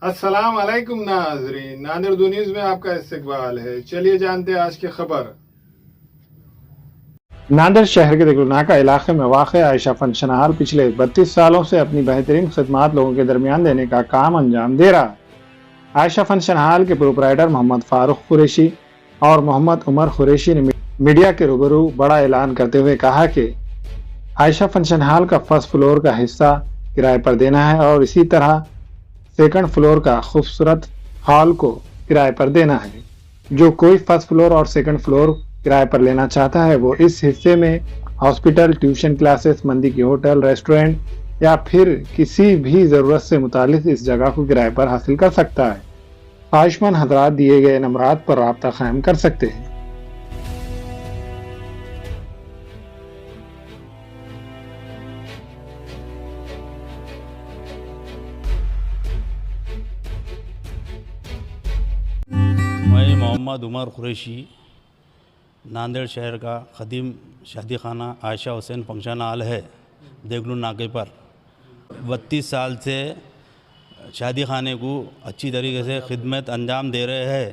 अस्सलाम वालेकुम नाज़रीन, नादिर उर्दू न्यूज़ में आपका इस्तकबाल है। चलिए जानते हैं आज की खबर। नादिर शहर के दिगुलनाका इलाके में वाक़ आयशा फंक्शन हॉल पिछले 32 सालों से अपनी बेहतरीन खिदमात लोगों के दरमियान देने का काम अंजाम दे रहा है। आयशा फंक्शन हॉल के प्रोपराइटर मोहम्मद फारूक कुरैशी और मोहम्मद उमर कुरैशी ने मीडिया के रूबरू बड़ा ऐलान करते हुए कहा कि आयशा फंक्शन हॉल का फर्स्ट फ्लोर का हिस्सा किराए पर देना है और इसी तरह सेकंड फ्लोर का खूबसूरत हॉल को किराए पर देना है। जो कोई फर्स्ट फ्लोर और सेकंड फ्लोर किराए पर लेना चाहता है वो इस हिस्से में हॉस्पिटल, ट्यूशन क्लासेस, मंदी की होटल, रेस्टोरेंट या फिर किसी भी ज़रूरत से मुतालिक इस जगह को किराए पर हासिल कर सकता है। ख्वाहिशमंद हज़रात दिए गए नंबरात पर राब्ता कायम कर सकते हैं। मैं मोहम्मद उमर कुरैशी नांदेड़ शहर का ख़दीम शादी खाना आयशा हुसैन फंक्शन हॉल है देगलू नाके पर 32 साल से शादी खाने को अच्छी तरीके से खिदमत अंजाम दे रहे हैं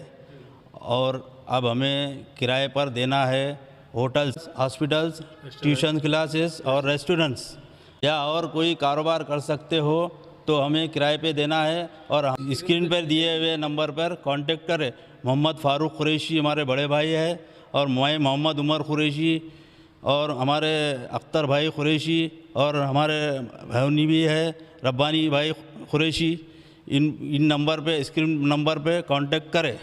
और अब हमें किराए पर देना है होटल्स, हॉस्पिटल्स, ट्यूशन क्लासेस और रेस्टोरेंट्स या और कोई कारोबार कर सकते हो तो हमें किराए पे देना है। और स्क्रीन पर दिए हुए नंबर पर कांटेक्ट करें। मोहम्मद फारूक कुरैशी हमारे बड़े भाई है और मैं मोहम्मद उमर कुरैशी और हमारे अख्तर भाई कुरैशी और हमारे भाई भी है रब्बानी भाई कुरैशी। इन नंबर पे, स्क्रीन नंबर पे कांटेक्ट करें।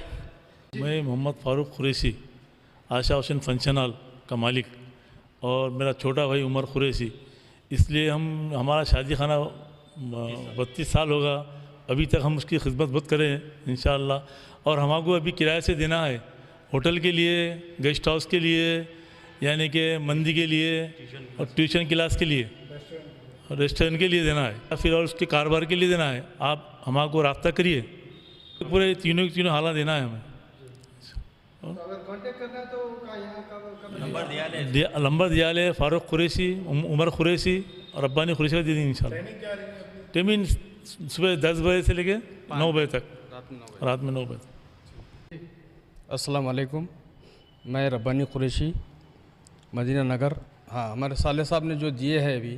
मैं मोहम्मद फारूक कुरैशी आयशा हुसैन फंक्शन हॉल का मालिक और मेरा छोटा भाई उमर कुरैशी, इसलिए हमारा शादी खाना 32 साल होगा, अभी तक हम उसकी खिदमत बहुत करें इंशाअल्लाह। और हमको अभी किराए से देना है होटल के लिए, गेस्ट हाउस के लिए, यानी कि मंदी के लिए और ट्यूशन क्लास के लिए, रेस्टोरेंट के लिए देना है, फिर और उसके कारोबार के लिए देना है। आप हमको रब्ता करिए, पूरे तीनों हालात देना है हमें। अगर कांटेक्ट करना है तो नंबर दिया ले फारूक कुरैशी, उमर कुरैशी और रब्बानी कुरैशी का दे दी इंशाल्लाह। टाइमिंग सुबह 10 बजे से लेके 9 बजे तक, रात में 9 बजे तक। अस्सलाम वालेकुम, मैं रब्बानी कुरैशी मदीना नगर। हाँ, हमारे साले साहब ने जो दिए हैं अभी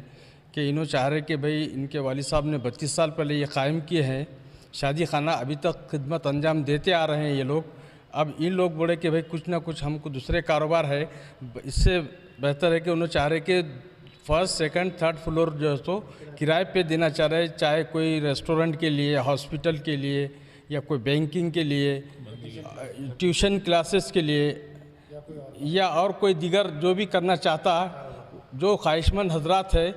कि इन्हों चाह रहे कि भाई इनके वालिद साहब ने 32 साल पहले ये कायम किए हैं शादी खाना, अभी तक खिदमत अंजाम देते आ रहे हैं ये लोग। अब इन लोग बोले कि भाई कुछ ना कुछ हमको दूसरे कारोबार है, इससे बेहतर है कि उन्होंने चाह रहे कि फर्स्ट, सेकंड, थर्ड फ्लोर जो है तो किराए पे देना चाह रहे, चाहे कोई रेस्टोरेंट के लिए, हॉस्पिटल के लिए या कोई बैंकिंग के लिए, ट्यूशन क्लासेस के लिए या और कोई दिगर जो भी करना चाहता है, जो ख्वाहिशमंद हजरात है।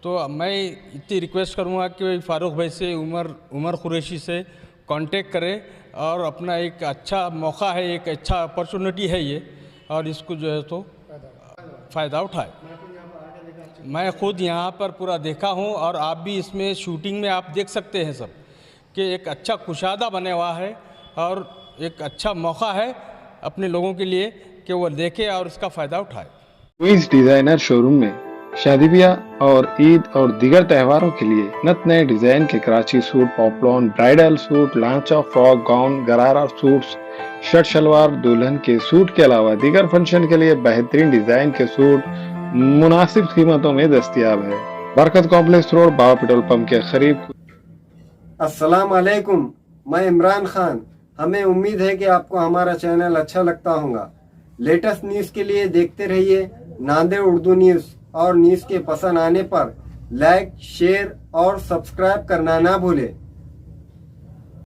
तो मैं इतनी रिक्वेस्ट करूँगा कि फारूक भाई से, उमर कुरैशी से कांटेक्ट करें और अपना एक अच्छा मौका है, एक अच्छा अपॉर्चुनिटी है ये, और इसको जो है तो फ़ायदा उठाए। मैं ख़ुद यहाँ पर पूरा देखा हूँ और आप भी इसमें शूटिंग में आप देख सकते हैं सब कि एक अच्छा कुशादा बने हुआ है और एक अच्छा मौका है अपने लोगों के लिए कि वो देखे और इसका फ़ायदा उठाए। क्वींस डिजाइनर शोरूम में शादी ब्याह और ईद और दीगर त्योहारों के लिए नत नए डिजाइन के Karachi suit, poplin, bridal suit, लांचा, frock, gown, gharara suits, shirt shalwar, दुल्हन के सूट के अलावा दीगर फंक्शन के लिए बेहतरीन डिजाइन के सूट मुनासिब कीमतों में दस्तयाब है। बरकत कॉम्प्लेक्स रोड, बाबा पेट्रोल पंप के करीब। अस्सलाम वालेकुम, मैं इमरान खान। हमें उम्मीद है कि आपको हमारा चैनल अच्छा लगता होगा। लेटेस्ट न्यूज़ के लिए देखते रहिए नांदेड़ उर्दू न्यूज़, और न्यूज़ के पसंद आने पर लाइक, शेयर और सब्सक्राइब करना ना भूलें।